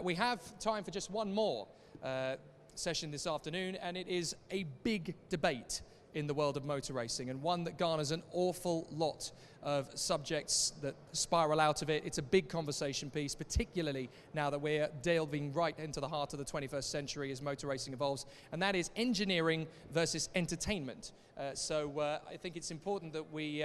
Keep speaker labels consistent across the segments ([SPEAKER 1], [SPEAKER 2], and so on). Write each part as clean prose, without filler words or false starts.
[SPEAKER 1] We have time for just one more session this afternoon, and it is a big debate in the world of motor racing, and one that garners an awful lot of subjects that spiral out of it. It's a big conversation piece, particularly now that we're delving right into the heart of the 21st century as motor racing evolves, and that is engineering versus entertainment. So I think it's important that we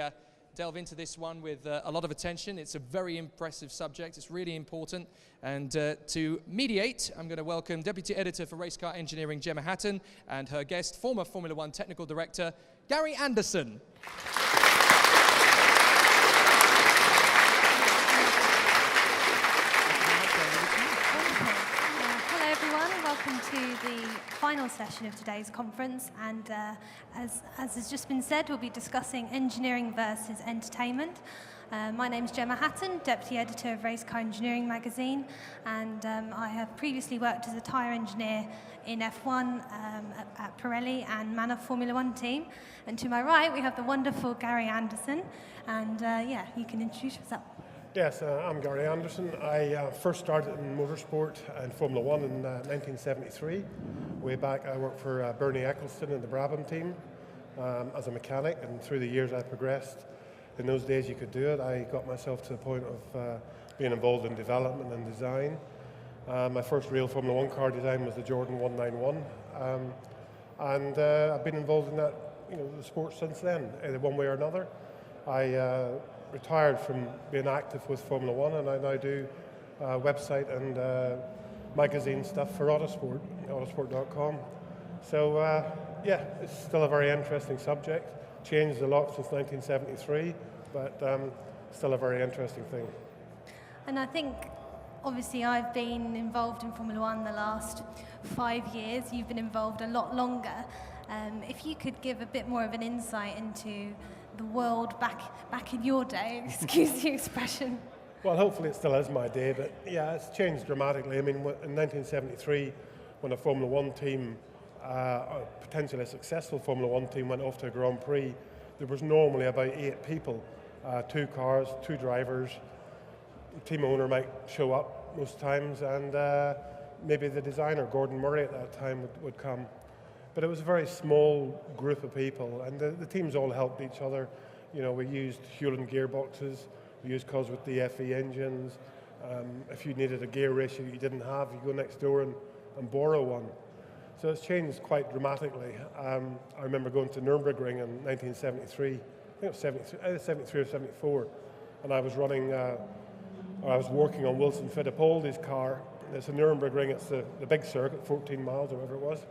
[SPEAKER 1] delve into this one with a lot of attention. It's a very impressive subject. It's really important. And to mediate, I'm going to welcome Deputy Editor for Racecar Engineering, Gemma Hatton, and her guest, former Formula One Technical Director, Gary Anderson.
[SPEAKER 2] Welcome to the final session of today's conference, and as has just been said, we'll be discussing engineering versus entertainment. My name's Gemma Hatton, Deputy Editor of Racecar Engineering magazine, and I have previously worked as a Tyre Engineer in F1 at Pirelli and Manor Formula 1 team. And to my right, we have the wonderful Gary Anderson, and yeah, you can introduce yourself.
[SPEAKER 3] Yes, I'm Gary Anderson. I first started in motorsport and Formula One in 1973. Way back, I worked for Bernie Eccleston in the Brabham team as a mechanic, and through the years I progressed. In those days you could do it. I got myself to the point of being involved in development and design. My first real Formula One car design was the Jordan 191, and I've been involved in that, the sport since then, either one way or another. I retired from being active with Formula One, and I now do website and magazine stuff for Autosport, autosport.com. So yeah, it's still a very interesting subject. Changed a lot since 1973, but still a very interesting thing.
[SPEAKER 2] And I think, obviously, I've been involved in Formula One the last 5 years. You've been involved a lot longer. If you could give a bit more of an insight into the world back in your day, excuse the expression.
[SPEAKER 3] Well, hopefully it still is my day, but yeah, it's changed dramatically. I mean, in 1973, when a Formula One team, a potentially successful Formula One team, went off to a Grand Prix, there was normally about 8 people, 2 cars, 2 drivers. The team owner might show up most times, and maybe the designer, Gordon Murray at that time, would come. But it was a very small group of people, and the teams all helped each other. We used Hewland gearboxes, we used Cosworth DFE engines. If you needed a gear ratio you didn't have, you go next door and borrow one. So it's changed quite dramatically. I remember going to Nürburgring in 1973, I think it was 73 or 74, and I was running, I was working on Wilson Fittipaldi's car. It's a Nürburgring, it's the big circuit, 14 miles or whatever it was.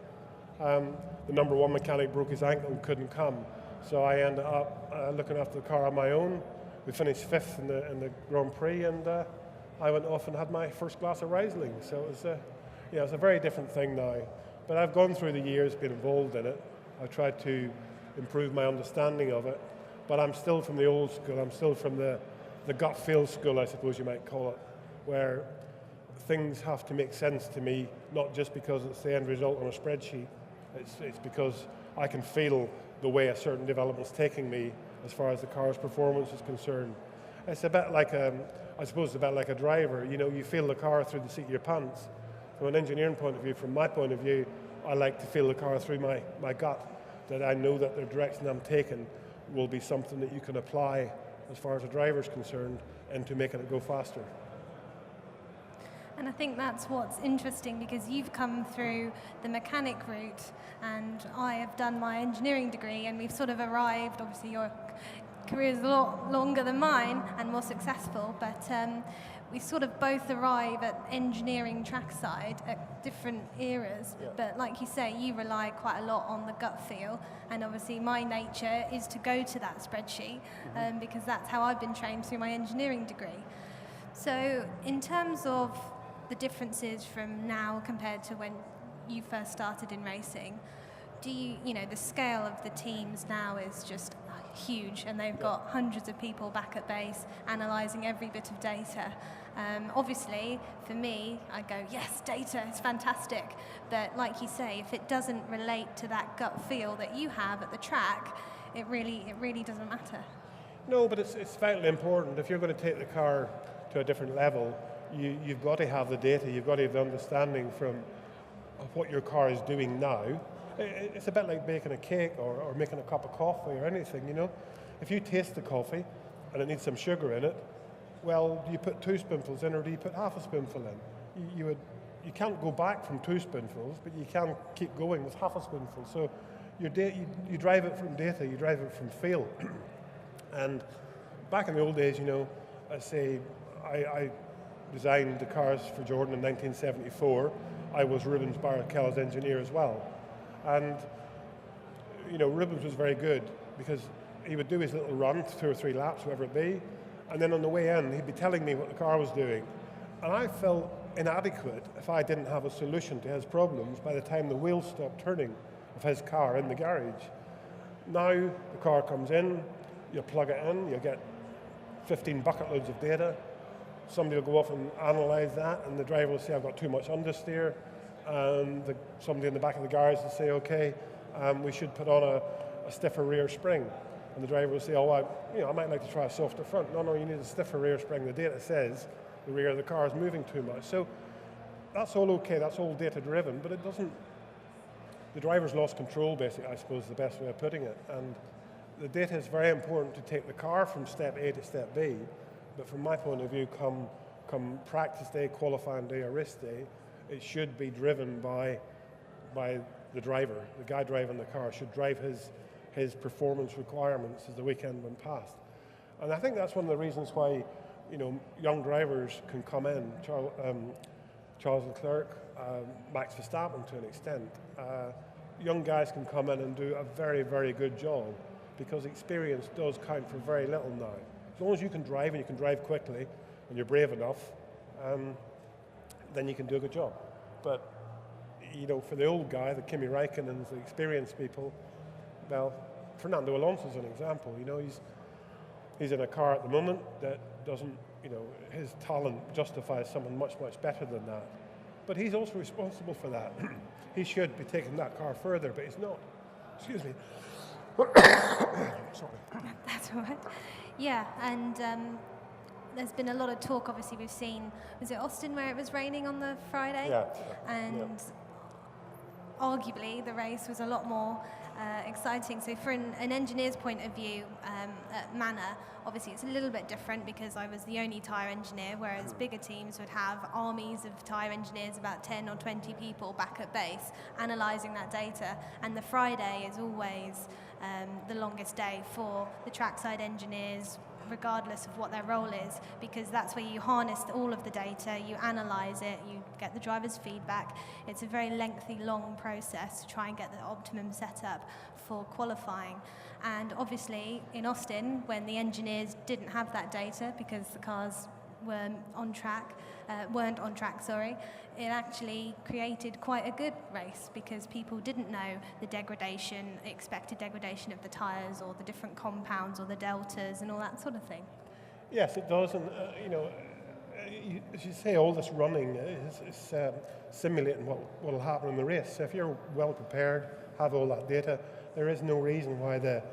[SPEAKER 3] The number 1 mechanic broke his ankle and couldn't come, so I ended up looking after the car on my own. We finished 5th in the Grand Prix, and I went off and had my first glass of Riesling. So it was, it's a very different thing now. But I've gone through the years, been involved in it. I've tried to improve my understanding of it, but I'm still from the old school. I'm still from the gut feel school, I suppose you might call it, where things have to make sense to me, not just because it's the end result on a spreadsheet. It's because I can feel the way a certain development's taking me as far as the car's performance is concerned. It's a bit like I suppose it's a bit like a driver. You feel the car through the seat of your pants. From an engineering point of view, from my point of view, I like to feel the car through my gut, that I know that the direction I'm taking will be something that you can apply as far as a driver's concerned into making it go faster.
[SPEAKER 2] And I think that's what's interesting, because you've come through the mechanic route and I have done my engineering degree, and we've sort of arrived, obviously your career is a lot longer than mine and more successful, but we sort of both arrive at engineering trackside at different eras. Yeah. But like you say, you rely quite a lot on the gut feel, and obviously my nature is to go to that spreadsheet, because that's how I've been trained through my engineering degree. So in terms of the differences from now compared to when you first started in racing, the scale of the teams now is just huge, and they've got hundreds of people back at base analysing every bit of data. Obviously, for me, I go, yes, data is fantastic, but like you say, if it doesn't relate to that gut feel that you have at the track, it really doesn't matter.
[SPEAKER 3] No, but it's vitally important. If you're going to take the car to a different level, you've got to have the data, you've got to have the understanding of what your car is doing now. It's a bit like baking a cake or making a cup of coffee or anything, you know. If you taste the coffee and it needs some sugar in it, well, do you put 2 spoonfuls in or do you put half a spoonful in? You can't go back from 2 spoonfuls, but you can keep going with half a spoonful. So you drive it from data, you drive it from feel. And back in the old days, you know, I designed the cars for Jordan in 1974. I was Rubens Barricalla's engineer as well. And, you know, Rubens was very good because he would do his little run, 2 or 3 laps, whatever it be, and then on the way in, he'd be telling me what the car was doing. And I felt inadequate if I didn't have a solution to his problems by the time the wheels stopped turning of his car in the garage. Now, the car comes in, you plug it in, you get 15 bucket loads of data. Somebody will go off and analyze that, and the driver will say, I've got too much understeer. And somebody in the back of the garage will say, okay, we should put on a stiffer rear spring. And the driver will say, oh, I might like to try a softer front. No, you need a stiffer rear spring. The data says the rear of the car is moving too much. So that's all okay, that's all data driven, but it doesn't, the driver's lost control, basically, I suppose is the best way of putting it. And the data is very important to take the car from step A to step B, but from my point of view, come practice day, qualifying day, or race day, it should be driven by the driver. The guy driving the car should drive his performance requirements as the weekend went past. And I think that's one of the reasons why, you know, young drivers can come in. Charles Leclerc, Max Verstappen to an extent. Young guys can come in and do a very, very good job because experience does count for very little now. As long as you can drive and you can drive quickly and you're brave enough, then you can do a good job. But, you know, for the old guy, the Kimi Räikkönens, the experienced people, well, Fernando Alonso's an example. You know, he's in a car at the moment that doesn't, you know, his talent justifies something much, much better than that. But he's also responsible for that. He should be taking that car further, but he's not. Excuse me. Sorry.
[SPEAKER 2] That's all right. Yeah, and there's been a lot of talk, obviously we've seen, was it Austin where it was raining on the Friday?
[SPEAKER 3] Yeah.
[SPEAKER 2] And arguably the race was a lot more exciting. So from an engineer's point of view at Manor, obviously it's a little bit different because I was the only tyre engineer, whereas bigger teams would have armies of tyre engineers, about 10 or 20 people back at base, analysing that data. And the Friday is always the longest day for the trackside engineers, regardless of what their role is, because that's where you harness all of the data, you analyse it, you get the driver's feedback. It's a very lengthy, long process to try and get the optimum setup for qualifying. And obviously in Austin, when the engineers didn't have that data because the cars weren't on track, it actually created quite a good race because people didn't know the expected degradation of the tyres or the different compounds or the deltas and all that sort of thing.
[SPEAKER 3] Yes, it does, and you know, as you say, all this running is simulating what will happen in the race. So if you're well prepared, have all that data, there is no reason why the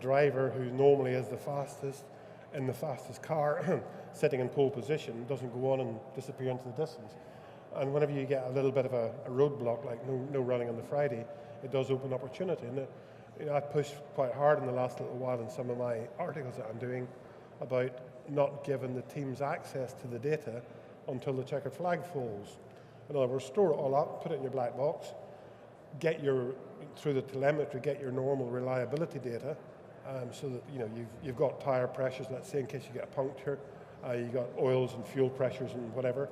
[SPEAKER 3] driver, who normally is the fastest in the fastest car, sitting in pole position, doesn't go on and disappear into the distance. And whenever you get a little bit of a roadblock, like no running on the Friday, it does open opportunity. And you know, I pushed quite hard in the last little while in some of my articles that I'm doing about not giving the teams access to the data until the checkered flag falls. In other words, store it all up, put it in your black box, through the telemetry, get your normal reliability data, so that you know you've got tyre pressures, let's say, in case you get a puncture, you've got oils and fuel pressures and whatever.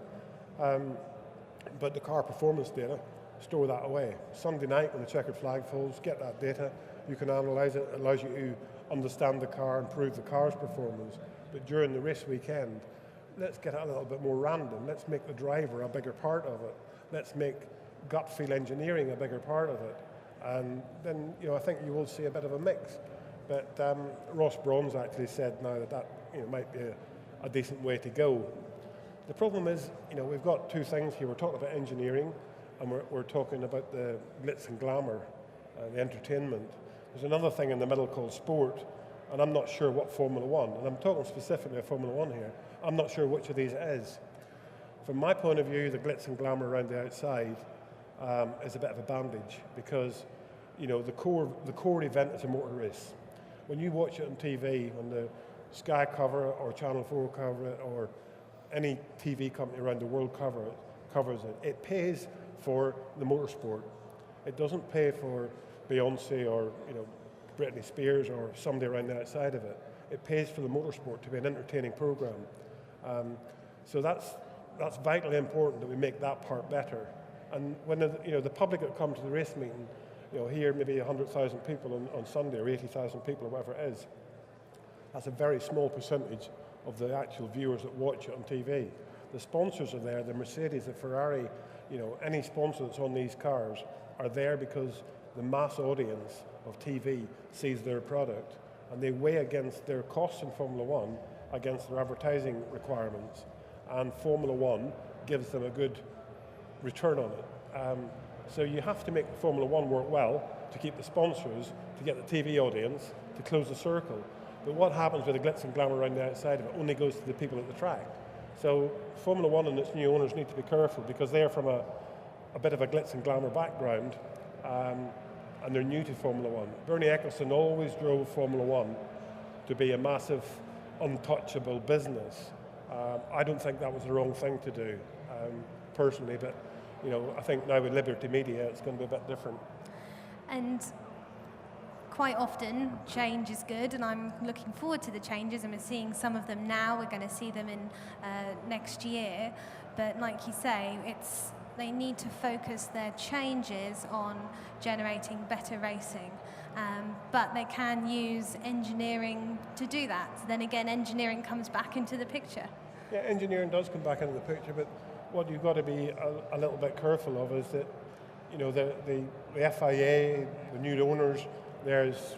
[SPEAKER 3] But the car performance data, store that away. Sunday night when the checkered flag falls, get that data, you can analyse it, it allows you to understand the car, improve the car's performance. But during the race weekend, let's get it a little bit more random. Let's make the driver a bigger part of it. Let's make gut feel engineering a bigger part of it. And then, you know, I think you will see a bit of a mix. But Ross Brawn's actually said now that you know, might be a decent way to go. The problem is, you know, we've got two things here. We're talking about engineering, and we're talking about the glitz and glamour, the entertainment. There's another thing in the middle called sport, and I'm not sure what Formula One, and I'm talking specifically of Formula One here, I'm not sure which of these it is. From my point of view, the glitz and glamour around the outside is a bit of a bandage, because the core event is a motor race. When you watch it on TV, when the Sky cover it, or Channel 4 cover it, or any TV company around the world covers it, it pays for the motorsport. It doesn't pay for Beyonce or Britney Spears or somebody around the outside of it. It pays for the motorsport to be an entertaining program. So that's vitally important that we make that part better. And when the public that come to the race meeting, here maybe 100,000 people on Sunday, or 80,000 people, or whatever it is, that's a very small percentage of the actual viewers that watch it on TV. The sponsors are there, the Mercedes, the Ferrari, any sponsor that's on these cars are there because the mass audience of TV sees their product, and they weigh against their costs in Formula One against their advertising requirements, and Formula One gives them a good return on it. So you have to make Formula One work well to keep the sponsors, to get the TV audience, to close the circle. But what happens with the glitz and glamour around the outside of it only goes to the people at the track. So Formula One and its new owners need to be careful, because they're from a bit of a glitz and glamour background, and they're new to Formula One. Bernie Ecclestone always drove Formula One to be a massive, untouchable business. I don't think that was the wrong thing to do, personally, but I think now with Liberty Media, it's going to be a bit different.
[SPEAKER 2] And quite often, change is good, and I'm looking forward to the changes, and we're seeing some of them now. We're going to see them in next year. But like you say, they need to focus their changes on generating better racing. But they can use engineering to do that. Then again, engineering comes back into the picture.
[SPEAKER 3] Yeah, engineering does come back into the picture, but what you've got to be a little bit careful of is that, the FIA, the new owners, there's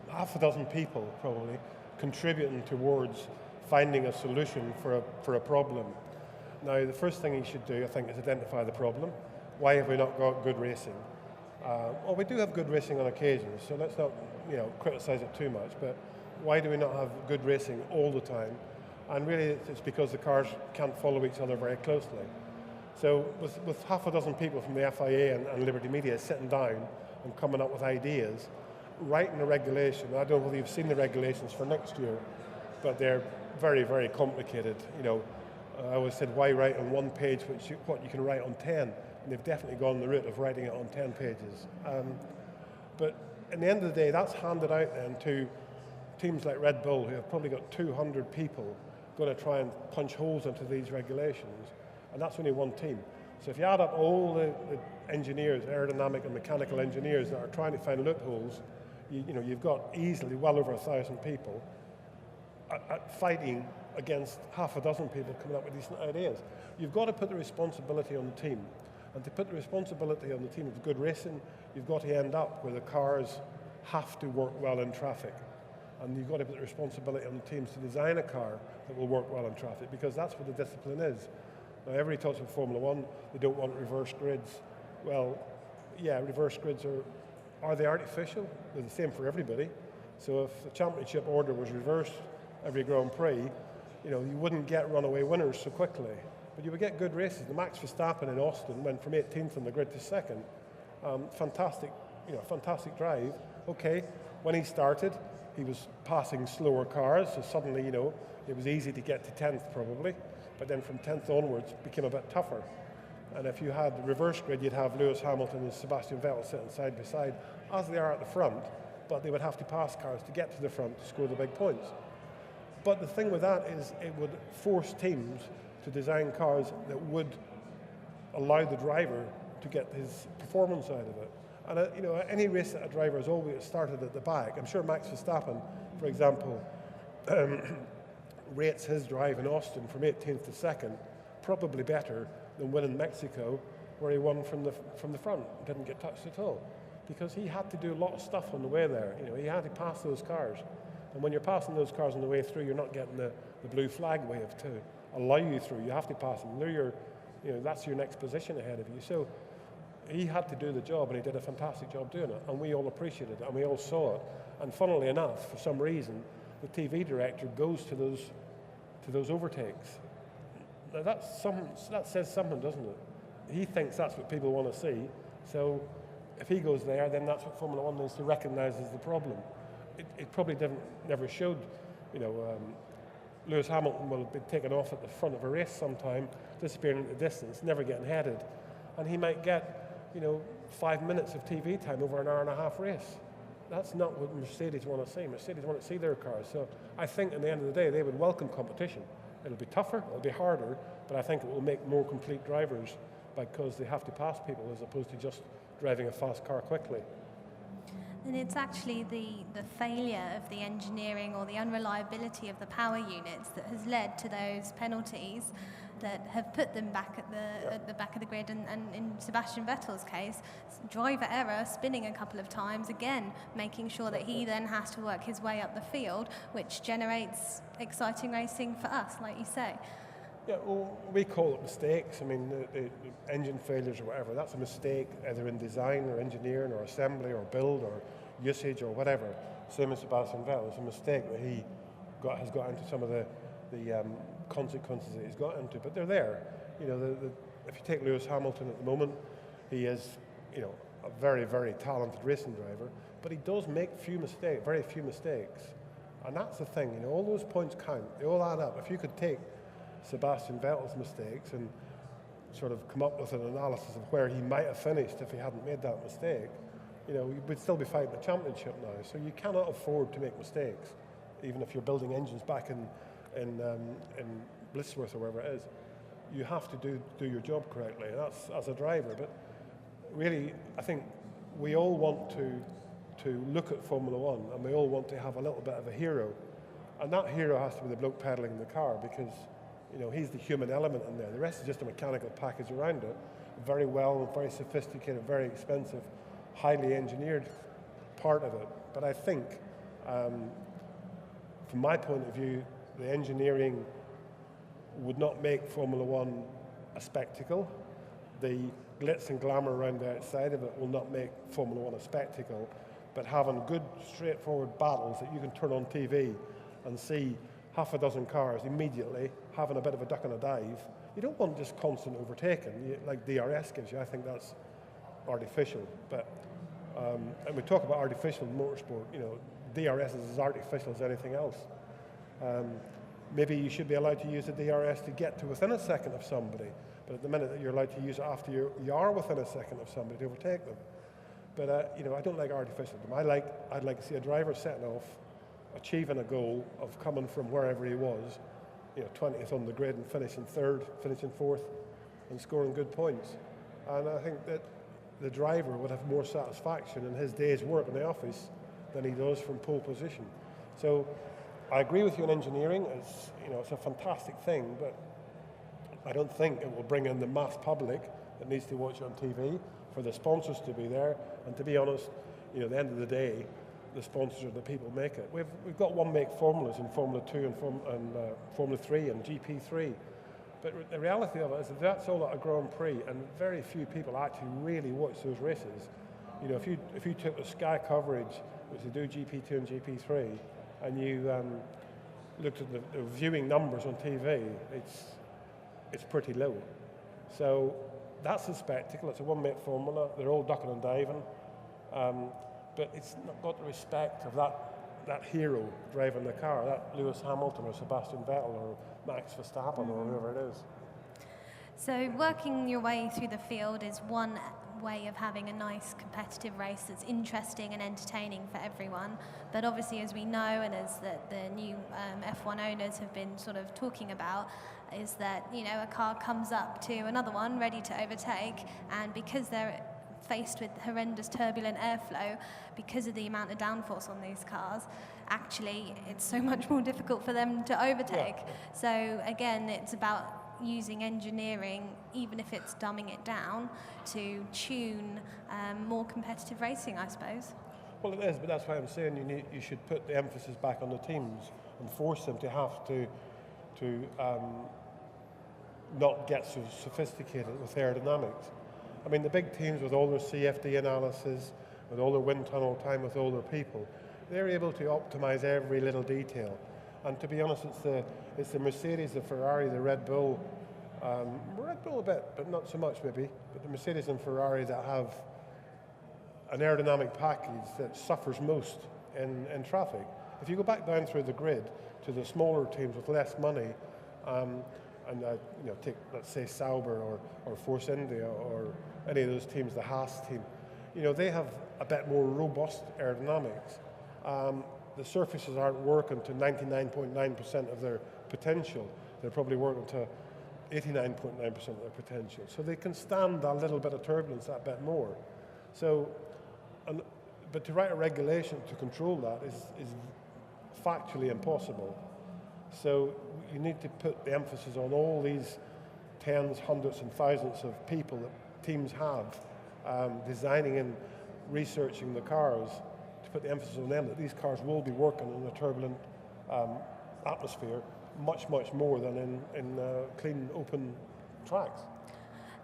[SPEAKER 3] half a dozen people probably contributing towards finding a solution for a problem. Now, the first thing you should do, I think, is identify the problem. Why have we not got good racing? Well, we do have good racing on occasions, so let's not, criticize it too much, but why do we not have good racing all the time? And really, it's because the cars can't follow each other very closely. So with half a dozen people from the FIA and Liberty Media sitting down and coming up with ideas, writing a regulation. I don't know whether you've seen the regulations for next year, but they're very, very complicated. I always said, why write on one page what you can write on 10? And they've definitely gone the route of writing it on 10 pages. But at the end of the day, that's handed out then to teams like Red Bull, who have probably got 200 people going to try and punch holes into these regulations, and that's only one team. So if you add up all the engineers, aerodynamic and mechanical engineers that are trying to find loopholes, you've got easily well over 1,000 people fighting against half a dozen people coming up with decent ideas. You've got to put the responsibility on the team. And to put the responsibility on the team of good racing, you've got to end up where the cars have to work well in traffic. And you've got to put the responsibility on the teams to design a car that will work well in traffic, because that's what the discipline is. Now, everybody talks about Formula One, they don't want reverse grids. Well, yeah, reverse grids are they artificial? They're the same for everybody. So if the championship order was reversed every Grand Prix, you wouldn't get runaway winners so quickly. But you would get good races. The Max Verstappen in Austin went from 18th on the grid to 2nd. Fantastic drive. Okay, when he started, he was passing slower cars, so suddenly, it was easy to get to 10th probably. But then from 10th onwards, it became a bit tougher. And if you had the reverse grid, you'd have Lewis Hamilton and Sebastian Vettel sitting side by side, as they are at the front, but they would have to pass cars to get to the front to score the big points. But the thing with that is it would force teams to design cars that would allow the driver to get his performance out of it. And any race that a driver has always started at the back. I'm sure Max Verstappen, for example, rates his drive in Austin from 18th to 2nd probably better than winning Mexico, where he won from the front, didn't get touched at all, because he had to do a lot of stuff on the way there. He had to pass those cars, and when you're passing those cars on the way through, you're not getting the blue flag wave to allow you through. You have to pass them. That's your next position ahead of you. So he had to do the job, and he did a fantastic job doing it, and we all appreciated it, and we all saw it. And funnily enough, for some reason, the TV director goes to those overtakes. Now that says something, doesn't it? He thinks that's what people want to see. So if he goes there, then that's what Formula One needs to recognise as the problem. It probably never showed, Lewis Hamilton will be taken off at the front of a race sometime, disappearing into the distance, never getting headed. And he might get, 5 minutes of TV time over an hour-and-a-half race. That's not what Mercedes want to see. Mercedes want to see their cars. So I think at the end of the day, they would welcome competition. It'll be tougher, it'll be harder, but I think it will make more complete drivers because they have to pass people as opposed to just driving a fast car quickly.
[SPEAKER 2] And it's actually the failure of the engineering or the unreliability of the power units that has led to those penalties that have put them back at the back of the grid. And in Sebastian Vettel's case, driver error, spinning a couple of times, again making sure that he then has to work his way up the field, which generates exciting racing for us, like you say.
[SPEAKER 3] Yeah, well, we call it mistakes. I mean, the engine failures or whatever, that's a mistake either in design or engineering or assembly or build or usage or whatever. Same as Sebastian Vettel, it's a mistake that he has got into some of the consequences that he's got into, but they're there. If you take Lewis Hamilton at the moment, he is, a very, very talented racing driver, but he does make very few mistakes. And that's the thing, all those points count, they all add up. If you could take Sebastian Vettel's mistakes and sort of come up with an analysis of where he might have finished if he hadn't made that mistake, we'd still be fighting the championship now. So you cannot afford to make mistakes, even if you're building engines back in Blissworth or wherever it is. You have to do your job correctly, and that's as a driver. But really, I think we all want to look at Formula One, and we all want to have a little bit of a hero, and that hero has to be the bloke pedaling the car, because he's the human element in there. The rest is just a mechanical package around it, very well, very sophisticated, very expensive, highly engineered part of it. But I think, from my point of view, the engineering would not make Formula One a spectacle. The glitz and glamour around the outside of it will not make Formula One a spectacle, but having good, straightforward battles that you can turn on TV and see half a dozen cars immediately having a bit of a duck and a dive. You don't want just constant overtaking, like DRS gives you. I think that's artificial. But and we talk about artificial in motorsport. DRS is as artificial as anything else. Maybe you should be allowed to use the DRS to get to within a second of somebody, but at the minute that you're allowed to use it after you are within a second of somebody to overtake them. But I don't like artificial. I'd like to see a driver setting off, achieving a goal of coming from wherever he was, 20th on the grid and finishing third, finishing fourth, and scoring good points. And I think that the driver would have more satisfaction in his day's work in the office than he does from pole position. So I agree with you on engineering. It's a fantastic thing, but I don't think it will bring in the mass public that needs to watch it on TV, for the sponsors to be there. And to be honest, at the end of the day, the sponsors are the people make it. We've got one-make formulas in Formula 2 and Formula 3 and GP3. But the reality of it is that's all at a Grand Prix, and very few people actually really watch those races. If you took the Sky coverage, which they do GP2 and GP3, and you looked at the viewing numbers on TV, it's pretty low. So that's a spectacle. It's a one-make formula. They're all ducking and diving, but it's not got the respect of that hero driving the car, that Lewis Hamilton or Sebastian Vettel or Max Verstappen or whoever it is.
[SPEAKER 2] So working your way through the field is one way of having a nice competitive race that's interesting and entertaining for everyone. But obviously, as we know, and as the new F1 owners have been sort of talking about, is that a car comes up to another one ready to overtake, and because they're faced with horrendous turbulent airflow, because of the amount of downforce on these cars, actually it's so much more difficult for them to overtake. Yeah. So again, it's about using engineering, even if it's dumbing it down, to tune more competitive racing, I suppose.
[SPEAKER 3] Well, it is, but that's why I'm saying you should put the emphasis back on the teams and force them to have to not get so sophisticated with aerodynamics. I mean, the big teams with all their CFD analysis, with all their wind tunnel time, with all their people, they're able to optimize every little detail. And to be honest, it's the Mercedes, the Ferrari, the Red Bull Red Bull a bit, but not so much maybe. But the Mercedes and Ferrari that have an aerodynamic package that suffers most in traffic. If you go back down through the grid to the smaller teams with less money, take, let's say, Sauber or Force India or any of those teams, the Haas team, they have a bit more robust aerodynamics. The surfaces aren't working to 99.9% of their potential. They're probably working to 89.9% of their potential. So they can stand a little bit of turbulence that bit more. So, but to write a regulation to control that is factually impossible. So you need to put the emphasis on all these tens, hundreds and thousands of people that teams have designing and researching the cars, to put the emphasis on them that these cars will be working in a turbulent atmosphere much more than in clean, open tracks.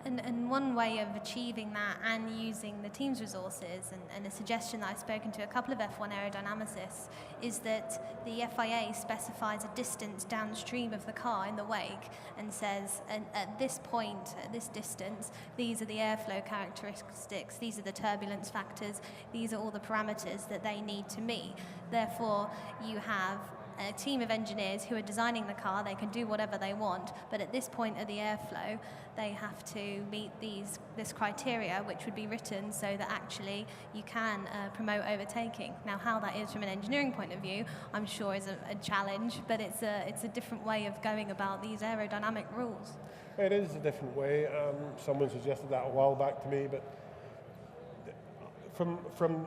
[SPEAKER 2] And one way of achieving that and using the team's resources, and a suggestion that I've spoken to a couple of F1 aerodynamicists, is that the FIA specifies a distance downstream of the car in the wake and says, at this point, at this distance, these are the airflow characteristics, these are the turbulence factors, these are all the parameters that they need to meet. Therefore, you have a team of engineers who are designing the car. They can do whatever they want, but at this point of the airflow, they have to meet this criteria, which would be written so that actually you can promote overtaking. Now, how that is from an engineering point of view, I'm sure is a challenge, but it's a different way of going about these aerodynamic rules.
[SPEAKER 3] It is a different way. Someone suggested that a while back to me, but from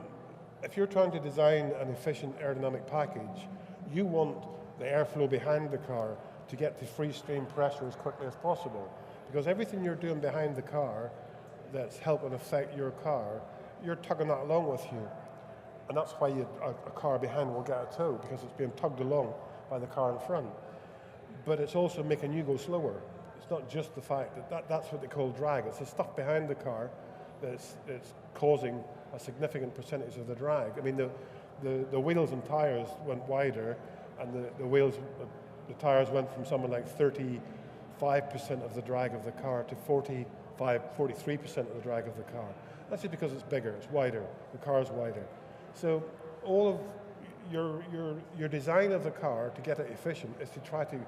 [SPEAKER 3] if you're trying to design an efficient aerodynamic package, you want the airflow behind the car to get to free stream pressure as quickly as possible. Because everything you're doing behind the car that's helping affect your car, you're tugging that along with you. And that's why a car behind will get a tow, because it's being tugged along by the car in front. But it's also making you go slower. It's not just the fact that's what they call drag. It's the stuff behind the car that's causing a significant percentage of the drag. I mean, the wheels and tyres went wider, and the tyres went from something like 35% of the drag of the car to 43% of the drag of the car. That's just because it's bigger, it's wider, the car is wider. So all of your design of the car to get it efficient is to try to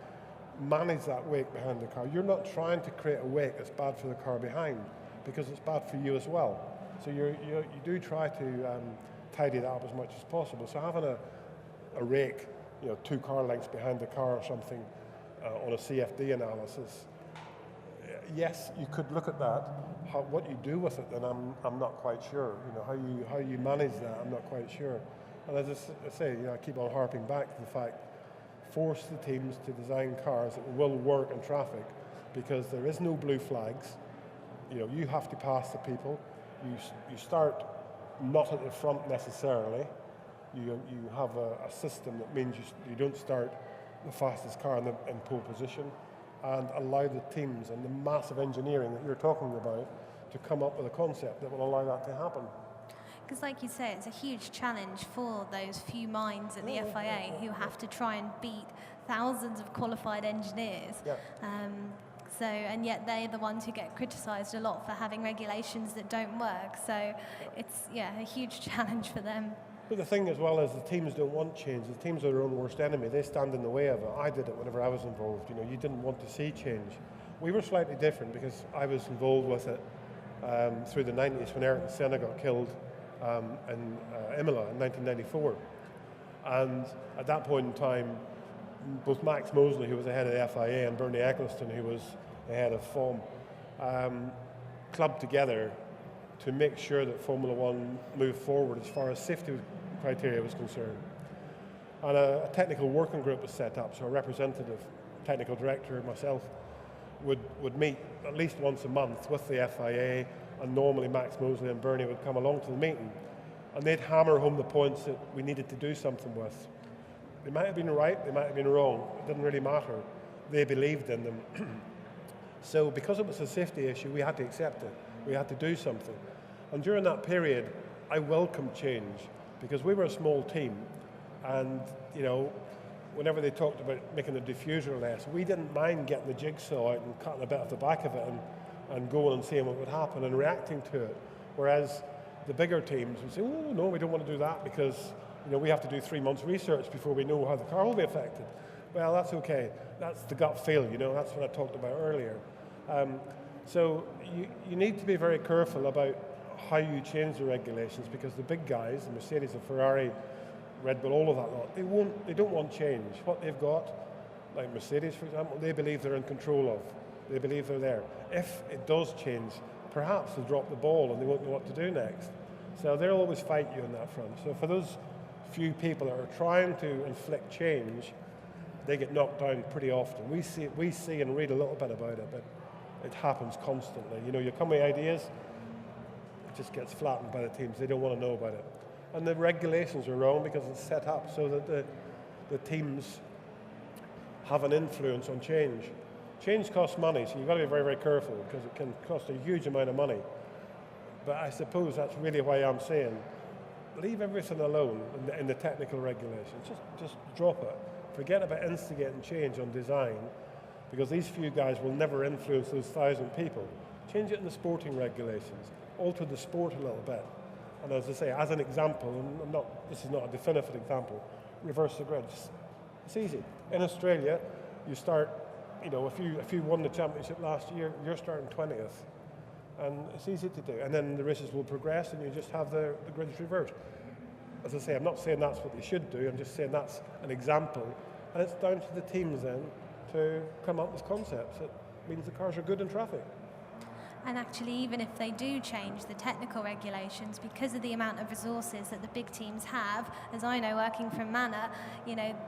[SPEAKER 3] manage that wake behind the car. You're not trying to create a wake that's bad for the car behind, because it's bad for you as well. So you do try to tidy that up as much as possible. So having a rake, 2 car lengths behind the car or something on a CFD analysis, yes, you could look at that. What you do with it, then I'm not quite sure. How you manage that, I'm not quite sure. And as I say, I keep on harping back to the fact, force the teams to design cars that will work in traffic, because there is no blue flags. You have to pass the people. You start not at the front necessarily. You have a system that means you don't start the fastest car in pole position, and allow the teams and the massive engineering that you're talking about to come up with a concept that will allow that to happen.
[SPEAKER 2] Because like you say, it's a huge challenge for those few minds at the FIA who have to try and beat thousands of qualified engineers.
[SPEAKER 3] Yeah.
[SPEAKER 2] And yet they're the ones who get criticised a lot for having regulations that don't work. So it's, a huge challenge for them.
[SPEAKER 3] But the thing as well is the teams don't want change. The teams are their own worst enemy. They stand in the way of it. I did it whenever I was involved. You didn't want to see change. We were slightly different because I was involved with it through the 90s when Ayrton Senna got killed in Imola in 1994. And at that point in time, both Max Mosley, who was the head of the FIA, and Bernie Ecclestone, who was the head of FOM, clubbed together to make sure that Formula One moved forward as far as safety criteria was concerned. And a technical working group was set up, so a representative, technical director, myself, would meet at least once a month with the FIA, and normally Max Mosley and Bernie would come along to the meeting, and they'd hammer home the points that we needed to do something with. They might have been right, they might have been wrong, it didn't really matter. They believed in them. So because it was a safety issue, we had to accept it. We had to do something. And during that period, I welcomed change, because we were a small team, and whenever they talked about making the diffuser less, we didn't mind getting the jigsaw out and cutting a bit off the back of it and going and seeing what would happen and reacting to it. Whereas the bigger teams would say, oh, no, we don't want to do that because we have to do 3 months research before we know how the car will be affected. Well, that's okay. That's the gut feel, that's what I talked about earlier. So you need to be very careful about how you change the regulations, because the big guys, the Mercedes, the Ferrari, Red Bull, all of that lot, they don't want change. What they've got, like Mercedes, for example, they believe they're in control of. They believe they're there. If it does change, perhaps they'll drop the ball and they won't know what to do next. So they'll always fight you on that front. So for those few people that are trying to inflict change, they get knocked down pretty often. We see and read a little bit about it, but it happens constantly. You come with ideas, it just gets flattened by the teams. They don't want to know about it. And the regulations are wrong because it's set up so that the teams have an influence on change. Change costs money, so you've got to be very, very careful because it can cost a huge amount of money. But I suppose that's really why I'm saying leave everything alone in the technical regulations. Just drop it. Forget about instigating change on design, because these few guys will never influence those 1,000 people. Change it in the sporting regulations. Alter the sport a little bit. And as I say, as an example, and this is not a definitive example, reverse the grid. It's easy. In Australia, you start, if you won the championship last year, you're starting 20th. And it's easy to do. And then the races will progress and you just have the grids reversed. As I say, I'm not saying that's what they should do, I'm just saying that's an example. And it's down to the teams then to come up with concepts that means the cars are good in traffic.
[SPEAKER 2] And actually, even if they do change the technical regulations, because of the amount of resources that the big teams have, as I know working from Manor,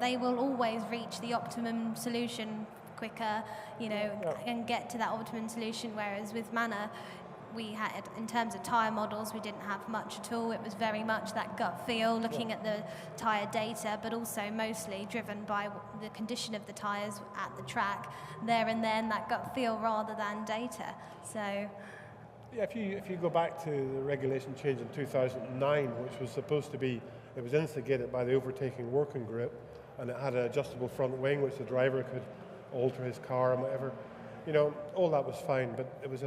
[SPEAKER 2] they will always reach the optimum solution quicker, and get to that optimum solution, whereas with Manor, we had, in terms of tyre models, we didn't have much at all. It was very much that gut feel, looking at the tyre data, but also mostly driven by the condition of the tyres at the track, there and then, that gut feel rather than data. So,
[SPEAKER 3] yeah, if you go back to the regulation change in 2009, which was supposed to be, it was instigated by the overtaking working group, and it had an adjustable front wing, which the driver could alter his car and whatever. All that was fine, but it was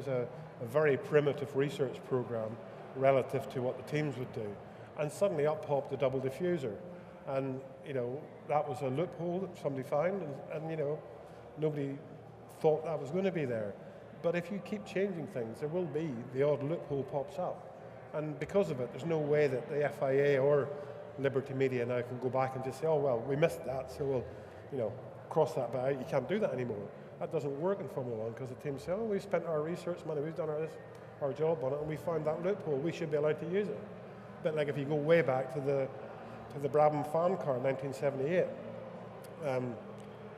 [SPEAKER 3] a very primitive research program relative to what the teams would do. And suddenly up popped the double diffuser. And, that was a loophole that somebody found, and nobody thought that was going to be there. But if you keep changing things, there will be the odd loophole pops up. And because of it, there's no way that the FIA or Liberty Media now can go back and just say, oh, well, we missed that, so we'll, cross that bit out. You can't do that anymore. That doesn't work in Formula One, because the team say, oh, we've spent our research money, we've done our job on it, and we found that loophole, we should be allowed to use it. A bit like if you go way back to the Brabham fan car in 1978.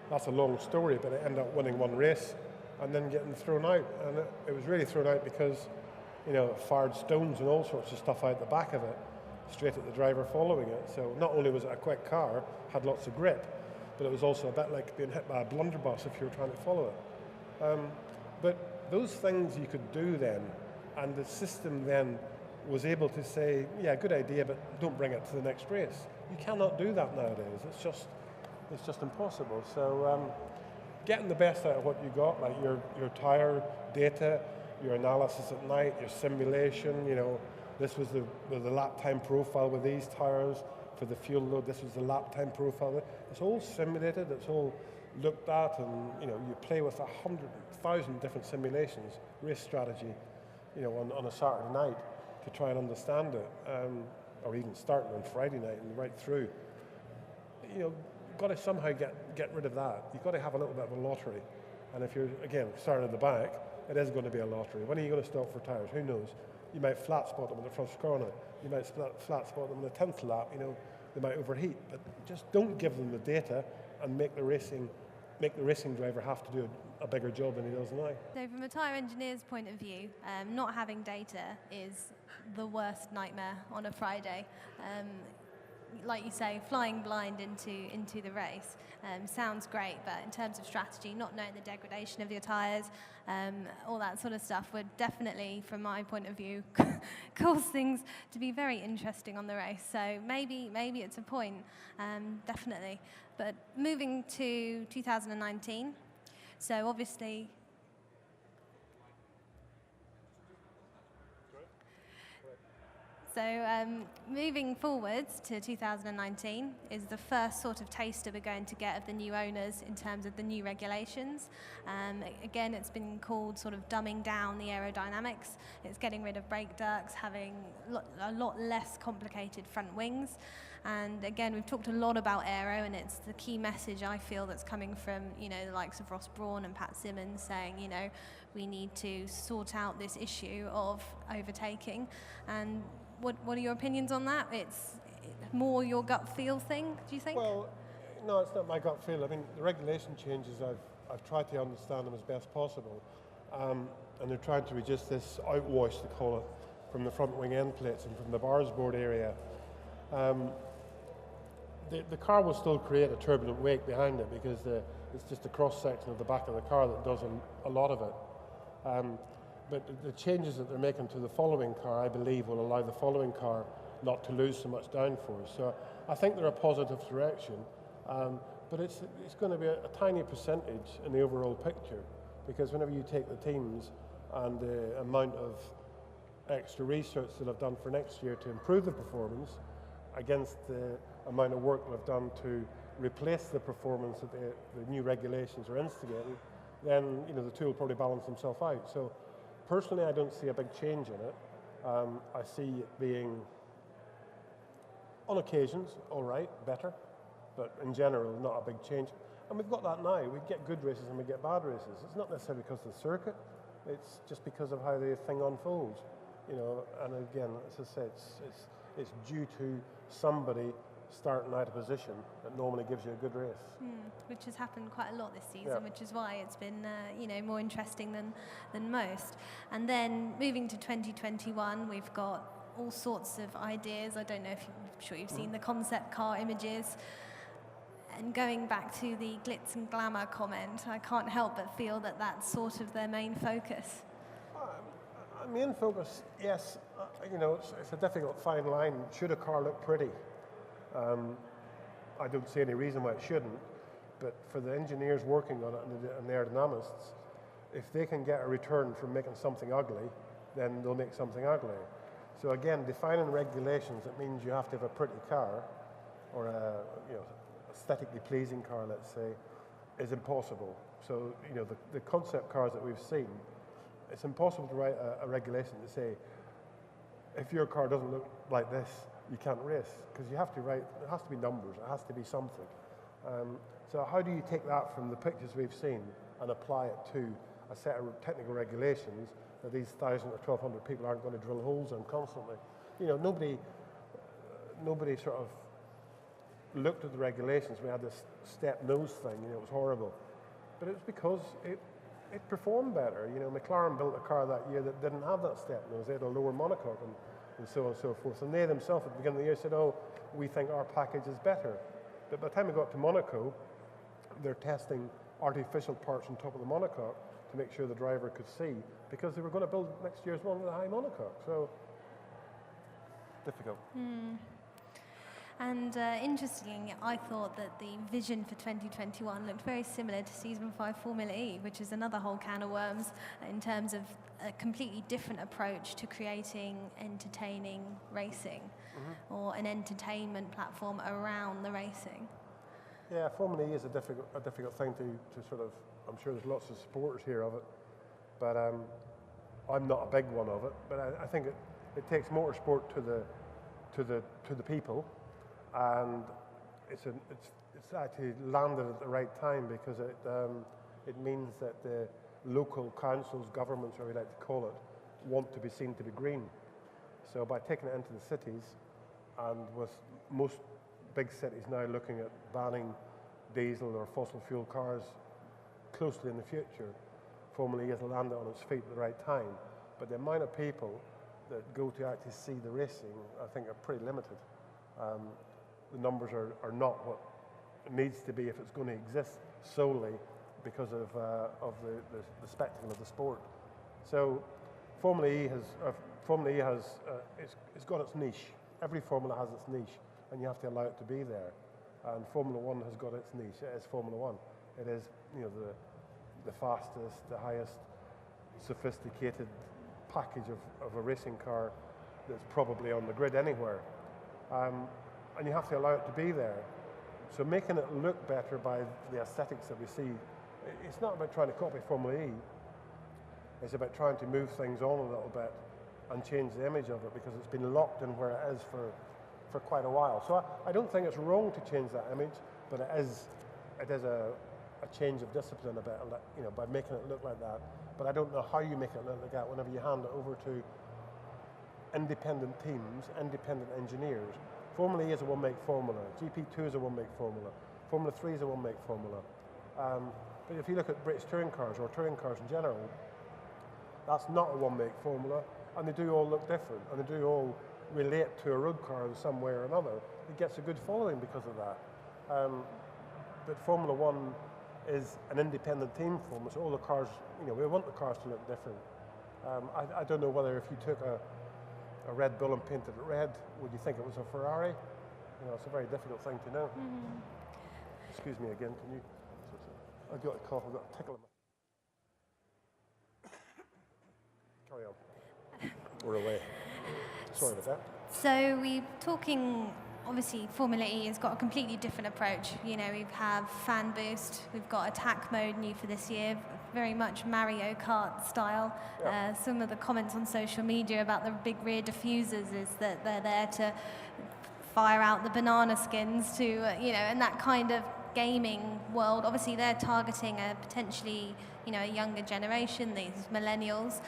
[SPEAKER 3] That's a long story, but it ended up winning one race and then getting thrown out. And it was really thrown out because, it fired stones and all sorts of stuff out the back of it, straight at the driver following it. So not only was it a quick car, had lots of grip, but it was also a bit like being hit by a blunderbuss if you were trying to follow it. But those things you could do then, and the system then was able to say, yeah, good idea, but don't bring it to the next race. You cannot do that nowadays. It's just impossible. So getting the best out of what you got, like your tyre data, your analysis at night, your simulation, this was the lap time profile with these tyres. For the fuel load, this was the lap time profile. It's all simulated, it's all looked at, and you play with 100,000 different simulations, race strategy, on a Saturday night to try and understand it, or even starting on Friday night and right through. Got to somehow get rid of that. You've got to have a little bit of a lottery, and if you're again starting at the back, it is going to be a lottery. When are you going to stop for tyres? Who knows? You might flat spot them in the first corner. You might flat spot them in the 10th lap. They might overheat, but just don't give them the data and make the racing driver have to do a bigger job than he does now.
[SPEAKER 2] So from a tyre engineer's point of view, not having data is the worst nightmare on a Friday. Like you say, flying blind into the race sounds great, but in terms of strategy, not knowing the degradation of your tyres, all that sort of stuff would definitely, from my point of view, cause things to be very interesting on the race. So maybe it's a point, definitely. But moving to 2019, so obviously, moving forwards to 2019 is the first sort of taster we're going to get of the new owners in terms of the new regulations. Again, it's been called sort of dumbing down the aerodynamics. It's getting rid of brake ducts, having a lot less complicated front wings. And again, we've talked a lot about aero, and it's the key message I feel that's coming from, you know, the likes of Ross Brawn and Pat Simmons saying, you know, we need to sort out this issue of overtaking. And what are your opinions on that? It's more your gut feel thing, do you think?
[SPEAKER 3] Well, no, it's not my gut feel. I mean, the regulation changes, I've tried to understand them as best possible. And they're trying to reduce this outwash, they call it, from the front wing end plates and from the bars board area. The car will still create a turbulent wake behind it because it's just a cross-section of the back of the car that does a lot of it. But the changes that they're making to the following car, I believe, will allow the following car not to lose so much downforce. So I think they're a positive direction, but it's going to be a tiny percentage in the overall picture, because whenever you take the teams and the amount of extra research that I've done for next year to improve the performance against the amount of work they've done to replace the performance that the new regulations are instigating, then, you know, the two will probably balance themselves out. So personally, I don't see a big change in it. I see it being, on occasions, all right, better, but in general, not a big change. And we've got that now. We get good races and we get bad races. It's not necessarily because of the circuit. It's just because of how the thing unfolds. You know, and again, as I say, it's due to somebody starting out a position that normally gives you a good race.
[SPEAKER 2] Which has happened quite a lot this season,
[SPEAKER 3] Yeah.
[SPEAKER 2] which is why it's been you know, more interesting than most. And then moving to 2021, we've got all sorts of ideas. I don't know if I'm sure you've seen the concept car images. And going back to the glitz and glamour comment, I can't help but feel that that's sort of their main focus.
[SPEAKER 3] Main focus, yes. You know, it's a difficult fine line. Should a car look pretty? I don't see any reason why it shouldn't, but for the engineers working on it and the aerodynamists, if they can get a return from making something ugly, then they'll make something ugly. So again, defining regulations, it means you have to have a pretty car, or a, you know, aesthetically pleasing car, let's say, is impossible. So, you know, the concept cars that we've seen, it's impossible to write a regulation to say, if your car doesn't look like this, you can't race, because you have to write, it has to be numbers, it has to be something. So how do you take that from the pictures we've seen and apply it to a set of technical regulations that these 1,000 or 1,200 people aren't going to drill holes in constantly? You know, nobody sort of looked at the regulations. We had this step nose thing, you know, it was horrible. But it was because it performed better. You know, McLaren built a car that year that didn't have that step nose. They had a lower monocoque and so on and so forth. And they themselves at the beginning of the year said, oh, we think our package is better. But by the time we got to Monaco, they're testing artificial parts on top of the monocoque to make sure the driver could see, because they were going to build next year's one with a high monocoque. So, difficult.
[SPEAKER 2] And interestingly, I thought that the vision for 2021 looked very similar to Season 5 Formula E, which is another whole can of worms in terms of a completely different approach to creating entertaining racing, or an entertainment platform around the racing.
[SPEAKER 3] Yeah, Formula E is a difficult thing to sort of, I'm sure there's lots of supporters here of it, but I'm not a big one of it, but I think it takes motorsport to the people. And it's actually landed at the right time, because it means that the local councils, governments, or we like to call it, want to be seen to be green. So by taking it into the cities, and with most big cities now looking at banning diesel or fossil fuel cars closely in the future, Formula E has landed on its feet at the right time. But the amount of people that go to actually see the racing, I think, are pretty limited. The numbers are not what it needs to be if it's going to exist solely because of the spectacle of the sport. So Formula E has it's got its niche. Every formula has its niche, and you have to allow it to be there. And Formula One has got its niche. It is Formula One. It is, you know, the fastest, the highest sophisticated package of a racing car that's probably on the grid anywhere. And you have to allow it to be there. So making it look better by the aesthetics that we see, it's not about trying to copy Formula E. It's about trying to move things on a little bit and change the image of it, because it's been locked in where it is for quite a while. So I don't think it's wrong to change that image, but it is a change of discipline a bit, you know, by making it look like that. But I don't know how you make it look like that whenever you hand it over to independent teams, independent engineers. Formula E is a one-make formula. GP2 is a one-make formula. Formula 3 is a one-make formula. But if you look at British touring cars or touring cars in general, that's not a one-make formula, and they do all look different, and they do all relate to a road car in some way or another. It gets a good following because of that. But Formula One is an independent team formula, so all the cars, you know, we want the cars to look different. I don't know whether if you took a Red Bull and painted it red, would you think it was a Ferrari? You know, it's a very difficult thing to know. Excuse me again, can you? I've got a cough, I've got a tickle in my... Carry on. We're away. Sorry about that.
[SPEAKER 2] So we're talking, obviously Formula E has got a completely different approach. You know, we have fan boost, we've got attack mode new for this year, very much Mario Kart style.
[SPEAKER 3] Yeah.
[SPEAKER 2] Some of the comments on social media about the big rear diffusers is that they're there to fire out the banana skins to, you know, and that kind of gaming world. Obviously they're targeting a potentially, you know, a younger generation, these millennials.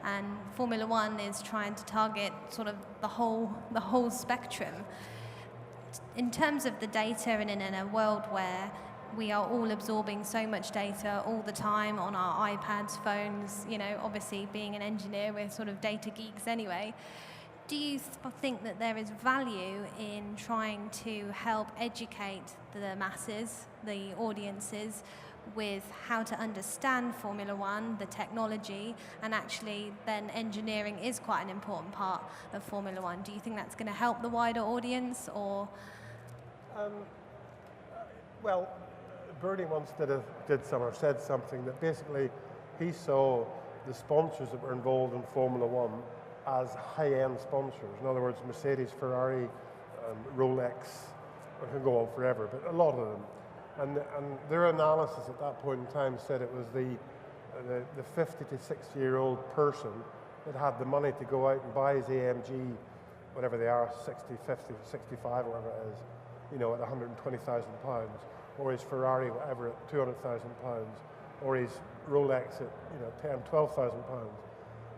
[SPEAKER 2] And Formula One is trying to target sort of the whole spectrum. In terms of the data, and in a world where we are all absorbing so much data all the time on our iPads, phones, you know, obviously being an engineer, we're sort of data geeks anyway. Do you think that there is value in trying to help educate the masses, the audiences, with how to understand Formula One, the technology, and actually then engineering is quite an important part of Formula One? Do you think that's going to help the wider audience, or?
[SPEAKER 3] Well, Bernie once said something that basically he saw the sponsors that were involved in Formula One as high-end sponsors. In other words, Mercedes, Ferrari, Rolex, I can go on forever, but a lot of them. And their analysis at that point in time said it was the 50 to 60-year-old person that had the money to go out and buy his AMG, whatever they are, 60, 50, 65, whatever it is, you know, at £120,000, or his Ferrari, whatever, at £200,000, or his Rolex at, you know, £10,000, £12,000.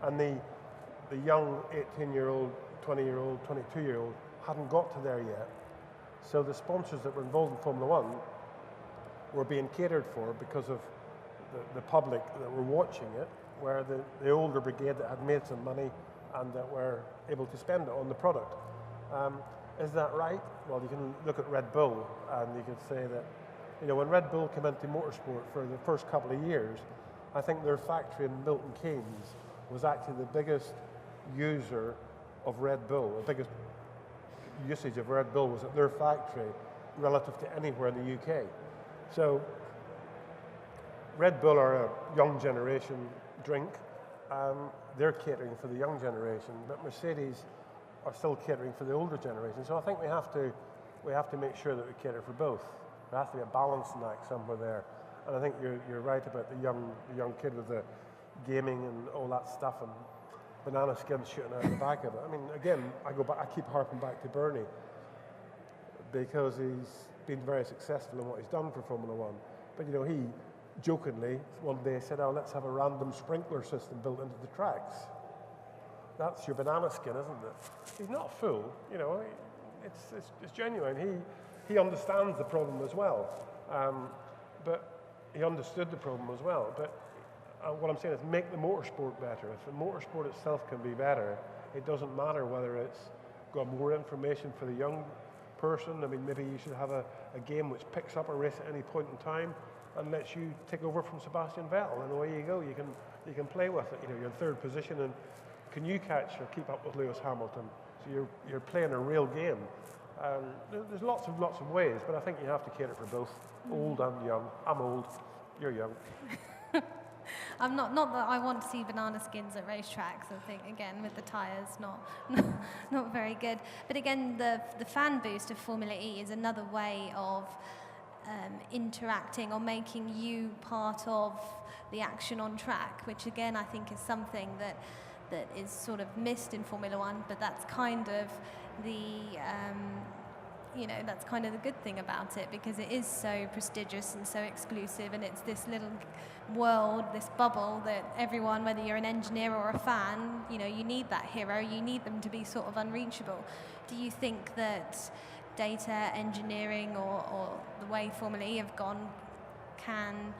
[SPEAKER 3] And the young 18-year-old, 20-year-old, 22-year-old hadn't got to there yet. So the sponsors that were involved in Formula One were being catered for because of the public that were watching it, where the older brigade that had made some money and that were able to spend it on the product. Is that right? Well, you can look at Red Bull and you could say that, you know, when Red Bull came into motorsport for the first couple of years, I think their factory in Milton Keynes was actually the biggest user of Red Bull. The biggest usage of Red Bull was at their factory relative to anywhere in the UK. So Red Bull are a young generation drink. They're catering for the young generation, but Mercedes are still catering for the older generation. So I think we have to make sure that we cater for both. There has to be a balancing act somewhere there. And I think you're right about the young kid with the gaming and all that stuff and banana skins shooting out the back of it. I mean, again, I keep harping back to Bernie because he's been very successful in what he's done for Formula One. But you know, he jokingly one day said, "Oh, let's have a random sprinkler system built into the tracks." That's your banana skin, isn't it? He's not a fool, you know. It's genuine. He understands the problem as well, but he understood the problem as well. But what I'm saying is make the motorsport better. If the motorsport itself can be better, it doesn't matter whether it's got more information for the young person. I mean, maybe you should have a game which picks up a race at any point in time and lets you take over from Sebastian Vettel, and away you go. You can play with it. You know, you're in third position, and can you catch or keep up with Lewis Hamilton? So you're playing a real game. There's lots of ways, but I think you have to cater for both old and young. I'm old, you're young.
[SPEAKER 2] I'm not that I want to see banana skins at racetracks. I think, again, with the tyres, not very good. But again, the fan boost of Formula E is another way of interacting or making you part of the action on track, which again I think is something that is sort of missed in Formula One, but that's kind of the that's kind of the good thing about it, because it is so prestigious and so exclusive, and it's this little world, this bubble that everyone, whether you're an engineer or a fan, you need that hero, you need them to be sort of unreachable. Do you think that data engineering or the way Formula E have gone can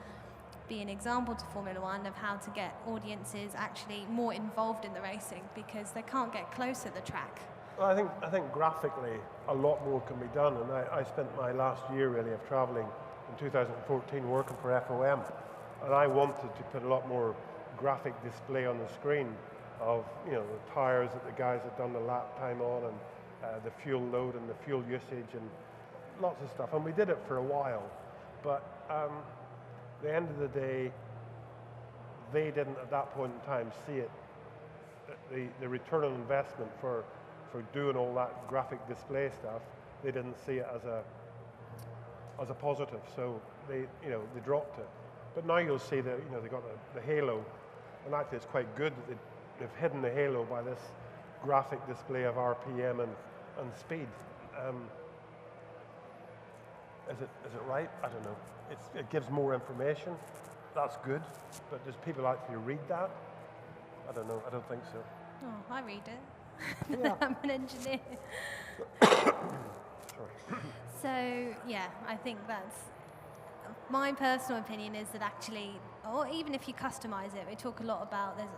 [SPEAKER 2] be an example to Formula One of how to get audiences actually more involved in the racing, because they can't get close to the track?
[SPEAKER 3] Well, I think graphically a lot more can be done, and I spent my last year really of travelling in 2014 working for FOM, and I wanted to put a lot more graphic display on the screen of the tyres that the guys had done the lap time on, and the fuel load and the fuel usage and lots of stuff, and we did it for a while, but at the end of the day they didn't at that point in time see it, the return on investment for doing all that graphic display stuff. They didn't see it as a positive, so they dropped it. But now you'll see that they got the halo, and actually it's quite good that they've hidden the halo by this graphic display of RPM and speed. Is it right? I don't know. It gives more information. That's good, but does people actually read that? I don't know. I don't think so.
[SPEAKER 2] Oh, I read it.
[SPEAKER 3] Yeah.
[SPEAKER 2] I'm an engineer.
[SPEAKER 3] Sorry.
[SPEAKER 2] So yeah, I think that's my personal opinion, is that actually, or even if you customize it, we talk a lot about there's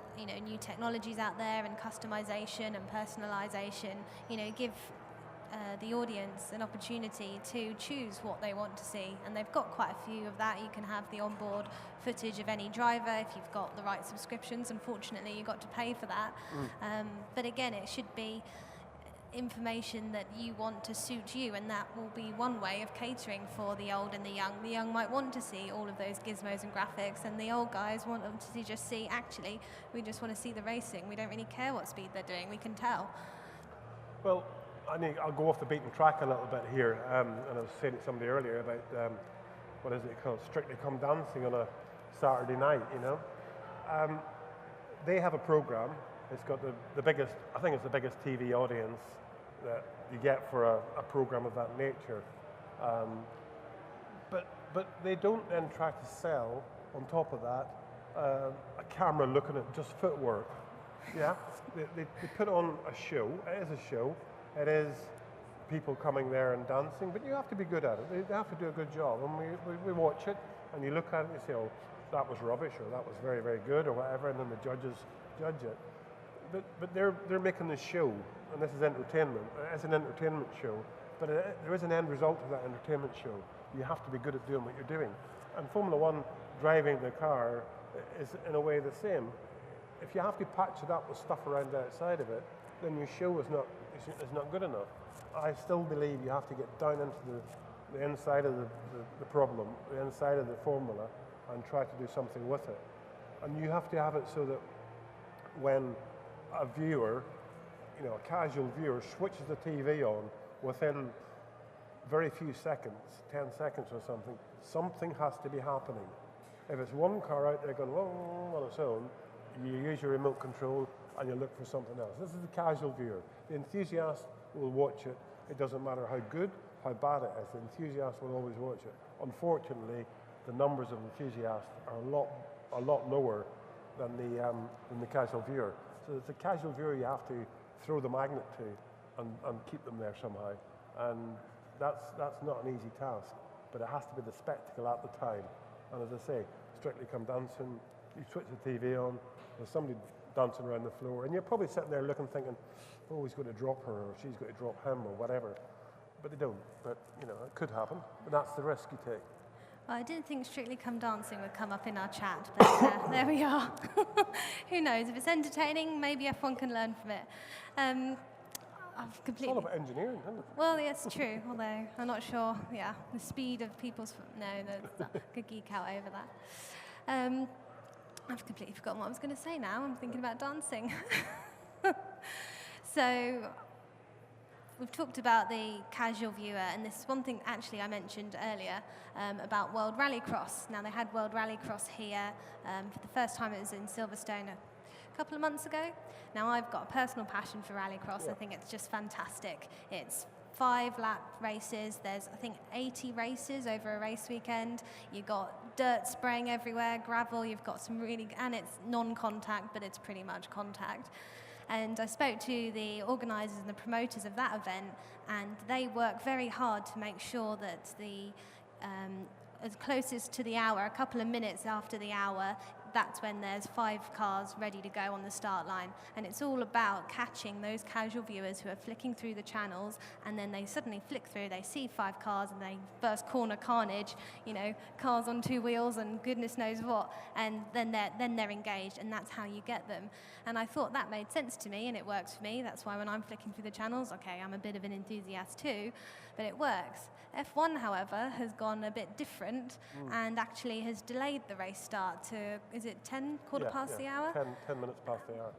[SPEAKER 2] new technologies out there, and customization and personalization. Give the audience an opportunity to choose what they want to see, and they've got quite a few of that. You can have the onboard footage of any driver if you've got the right subscriptions. Unfortunately, you've got to pay for that. But again, it should be information that you want to suit you, and that will be one way of catering for the old and the young. The young might want to see all of those gizmos and graphics, and the old guys want them to just see, actually, we just want to see the racing. We don't really care what speed they're doing, we can tell.
[SPEAKER 3] Well, I'll go off the beaten track a little bit here, and I was saying to somebody earlier about what is it called, Strictly Come Dancing on a Saturday night. They have a program. It's got the biggest, I think it's the biggest TV audience that you get for a program of that nature. But they don't then try to sell on top of that a camera looking at just footwork. Yeah, they put on a show. It is a show. It is people coming there and dancing, but you have to be good at it. They have to do a good job, and we watch it, and you look at it and you say, oh, that was rubbish, or that was very, very good, or whatever, and then the judges judge it. But they're making this show, and this is entertainment. It's an entertainment show, but there is an end result to that entertainment show. You have to be good at doing what you're doing. And Formula One, driving the car, is in a way the same. If you have to patch it up with stuff around the outside of it, then your show is not good enough. I still believe you have to get down into the inside of the problem, the inside of the formula, and try to do something with it. And you have to have it so that when a viewer, a casual viewer, switches the TV on within very few seconds, 10 seconds or something has to be happening. If it's one car out there going on its own, you use your remote control and you look for something else. This is the casual viewer. The enthusiast will watch it. It doesn't matter how good, how bad it is. The enthusiast will always watch it. Unfortunately, the numbers of enthusiasts are a lot lower than the casual viewer. So it's a casual viewer you have to throw the magnet to and keep them there somehow. And that's not an easy task, but it has to be the spectacle at the time. And as I say, Strictly Come Dancing, you switch the TV on, there's somebody dancing around the floor, and you're probably sitting there looking, thinking, oh, he's going to drop her, or she's going to drop him, or whatever. But they don't. But, it could happen, but that's the risk you take.
[SPEAKER 2] Well, I didn't think Strictly Come Dancing would come up in our chat, but there we are. Who knows? If it's entertaining, maybe F1 can learn from it. I've
[SPEAKER 3] It's
[SPEAKER 2] completely...
[SPEAKER 3] all about engineering, isn't it?
[SPEAKER 2] Well, yes, true, although I'm not sure, the speed of people's... No, I could geek out over that. I've completely forgotten what I was going to say now. I'm thinking about dancing. So we've talked about the casual viewer, and this is one thing actually I mentioned earlier about World Rallycross. Now, they had World Rallycross here for the first time. It was in Silverstone a couple of months ago. Now, I've got a personal passion for Rallycross.
[SPEAKER 3] Yeah.
[SPEAKER 2] I think it's just fantastic. It's 5-lap races. There's, I think, 80 races over a race weekend. You've got dirt spraying everywhere, gravel. You've got some really, and it's non-contact, but it's pretty much contact. And I spoke to the organisers and the promoters of that event, and they work very hard to make sure that the as closest to the hour, a couple of minutes after the hour, that's when there's 5 cars ready to go on the start line. And it's all about catching those casual viewers who are flicking through the channels, and then they suddenly flick through, they see 5 cars, and they first corner carnage, cars on 2 wheels and goodness knows what, and then they're engaged, and that's how you get them. And I thought that made sense to me, and it works for me. That's why when I'm flicking through the channels, okay, I'm a bit of an enthusiast too, but it works. F1, however, has gone a bit different and actually has delayed the race start to, is it 10, quarter past the hour?
[SPEAKER 3] 10 minutes past the hour.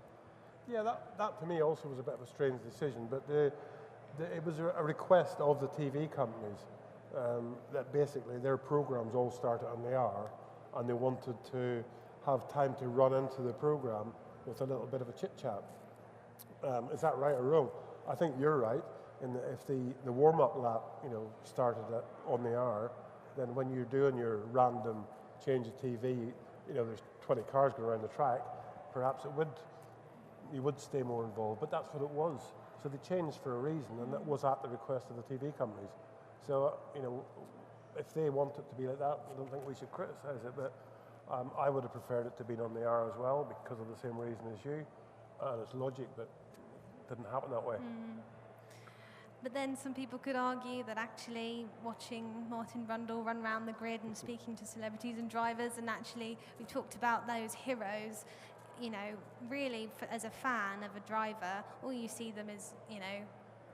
[SPEAKER 3] Yeah, that to me also was a bit of a strange decision, but it was a request of the TV companies that basically their programs all started on the hour, and they wanted to have time to run into the program with a little bit of a chit-chat. Is that right or wrong? I think you're right. If the warm-up lap, started on the hour, then when you're doing your random change of TV, there's 20 cars going around the track, perhaps you would stay more involved, but that's what it was. So they changed for a reason, and that was at the request of the TV companies. So, if they want it to be like that, I don't think we should criticise it, but I would have preferred it to be on the hour as well, because of the same reason as you, and it's logic, but it didn't happen that way.
[SPEAKER 2] But then some people could argue that actually watching Martin Brundle run around the grid and speaking to celebrities and drivers, and actually we talked about those heroes, really as a fan of a driver, all you see them is,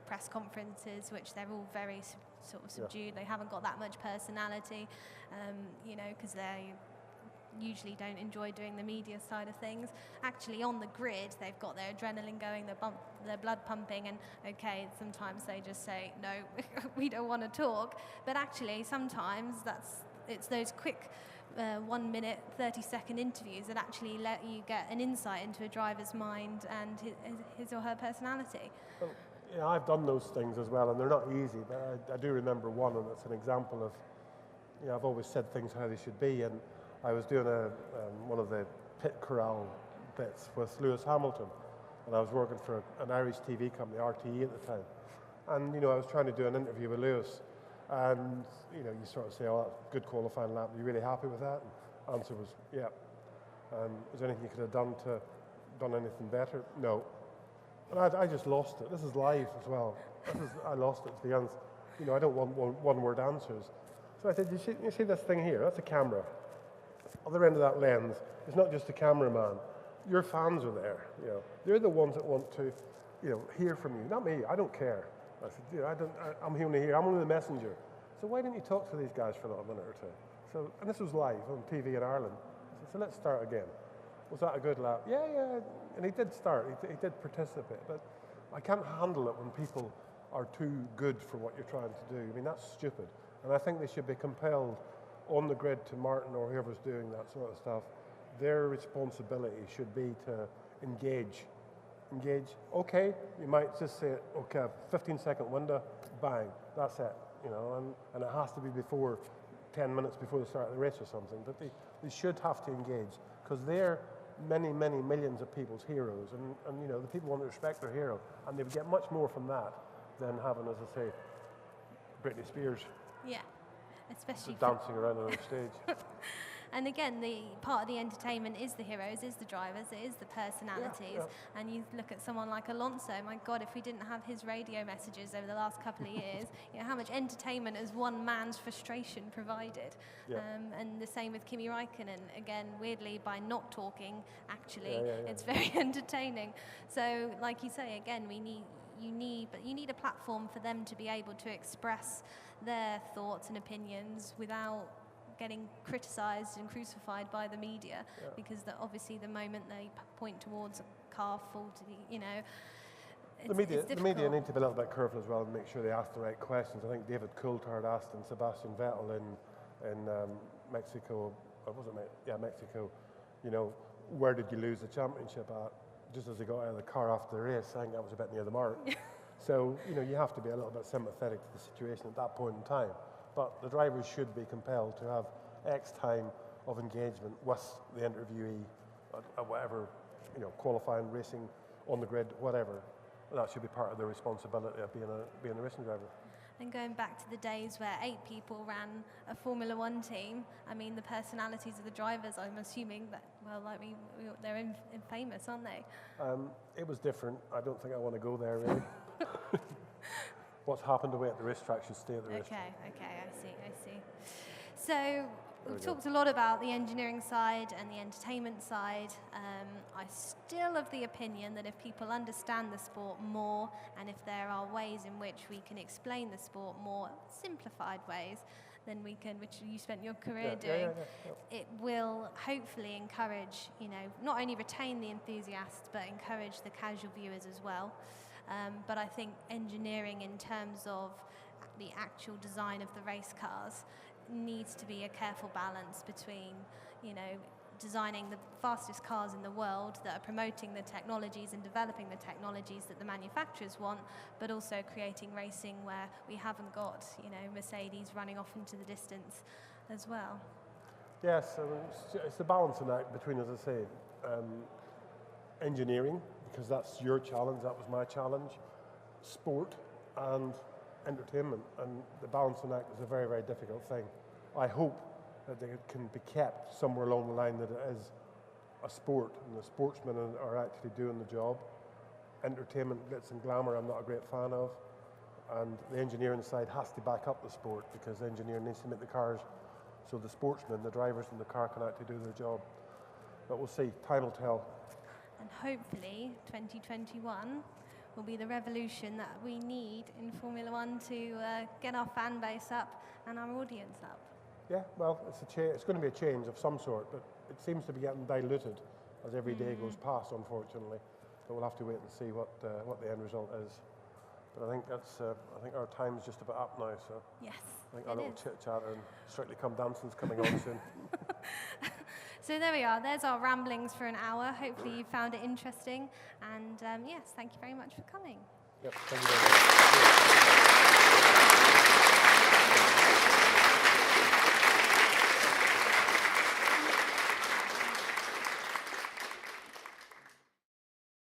[SPEAKER 2] press conferences, which they're all very sort of subdued. They haven't got that much personality, because they usually don't enjoy doing the media side of things. Actually, on the grid, they've got their adrenaline going, their blood pumping, and okay, sometimes they just say, no, we don't want to talk. But actually, sometimes it's those quick 1 minute, 30-second interviews that actually let you get an insight into a driver's mind and his or her personality.
[SPEAKER 3] Well, I've done those things as well, and they're not easy, but I do remember one, and it's an example of, I've always said things how they should be, and I was doing one of the pit corral bits with Lewis Hamilton, and I was working for an Irish TV company, RTE at the time. And, I was trying to do an interview with Lewis, and, you sort of say, oh, that's a good qualifying lap, are you really happy with that? And answer was, yeah. And is there anything you could have done anything better? No. And I just lost it. This is live as well. I lost it, to be honest. I don't want one-word answers. So I said, you see this thing here? That's a camera. Other end of that lens, it's not just a cameraman. Your fans are there. They're the ones that want to, hear from you. Not me. I don't care. I said, I'm only here. I'm only the messenger. So why didn't you talk to these guys for a little minute or two? So, and this was live on TV in Ireland. So let's start again. Was that a good lap? Yeah. And he did start. He did participate. But I can't handle it when people are too good for what you're trying to do. I mean, that's stupid. And I think they should be compelled on the grid to Martin or whoever's doing that sort of stuff. Their responsibility should be to engage. Okay, you might just say, okay, 15-second window, bang, that's it. And it has to be before 10 minutes before the start of the race or something. But they should have to engage, because they're many, many millions of people's heroes, and the people want to respect their hero, and they would get much more from that than having, as I say, Britney Spears.
[SPEAKER 2] Yeah. Especially
[SPEAKER 3] dancing around on the stage.
[SPEAKER 2] And again, the part of the entertainment is the heroes, is the drivers, it is the personalities. And you look at someone like Alonso, my God, if we didn't have his radio messages over the last couple of years, how much entertainment has one man's frustration provided? And the same with Kimi Räikkönen. Again, weirdly, by not talking, actually, it's very entertaining. So, like you say, again, we need... you need a platform for them to be able to express their thoughts and opinions without getting criticised and crucified by the media, because obviously the moment they point towards a car faulty,
[SPEAKER 3] the media need to be a little bit careful as well and make sure they ask the right questions. I think David Coulthard asked and Sebastian Vettel in Mexico, Mexico, where did you lose the championship at? Just as they got out of the car after the race, I think that was a bit near the mark. So, you have to be a little bit sympathetic to the situation at that point in time. But the drivers should be compelled to have X time of engagement with the interviewee at whatever, qualifying, racing, on the grid, whatever. That should be part of their responsibility of being a racing driver.
[SPEAKER 2] And going back to the days where 8 people ran a Formula One team, I mean, the personalities of the drivers, I'm assuming that, they're infamous, aren't they?
[SPEAKER 3] It was different. I don't think I want to go there, really. What's happened away at the racetrack should stay at the racetrack.
[SPEAKER 2] Okay, I see. So we've talked a lot about the engineering side and the entertainment side. I still of the opinion that if people understand the sport more, and if there are ways in which we can explain the sport more, simplified ways, then we can, which you spent your career doing, it will hopefully encourage, not only retain the enthusiasts, but encourage the casual viewers as well. But I think engineering in terms of the actual design of the race cars needs to be a careful balance between, designing the fastest cars in the world that are promoting the technologies and developing the technologies that the manufacturers want, but also creating racing where we haven't got, Mercedes running off into the distance as well.
[SPEAKER 3] Yes, it's the balancing act between, as I say, engineering, because that's your challenge, that was my challenge, sport and entertainment, and the balancing act is a very, very difficult thing. I hope that it can be kept somewhere along the line that it is a sport and the sportsmen are actually doing the job. Entertainment, glitz and glamour, I'm not a great fan of, and the engineering side has to back up the sport, because the engineer needs to make the cars so the sportsmen, the drivers in the car can actually do their job. But we'll see, time will tell.
[SPEAKER 2] And hopefully 2021 will be the revolution that we need in Formula One to get our fan base up and our audience up.
[SPEAKER 3] Yeah, well, it's going to be a change of some sort, but it seems to be getting diluted as every day goes past, unfortunately. But we'll have to wait and see what the end result is. But I think I think our time's just about up now, so
[SPEAKER 2] yes,
[SPEAKER 3] I think our little chit chat and Strictly Come Dancing's coming on soon.
[SPEAKER 2] So there we are. There's our ramblings for an hour. Hopefully you found it interesting. And yes, thank you very much for coming.
[SPEAKER 3] Yep, thank you very much.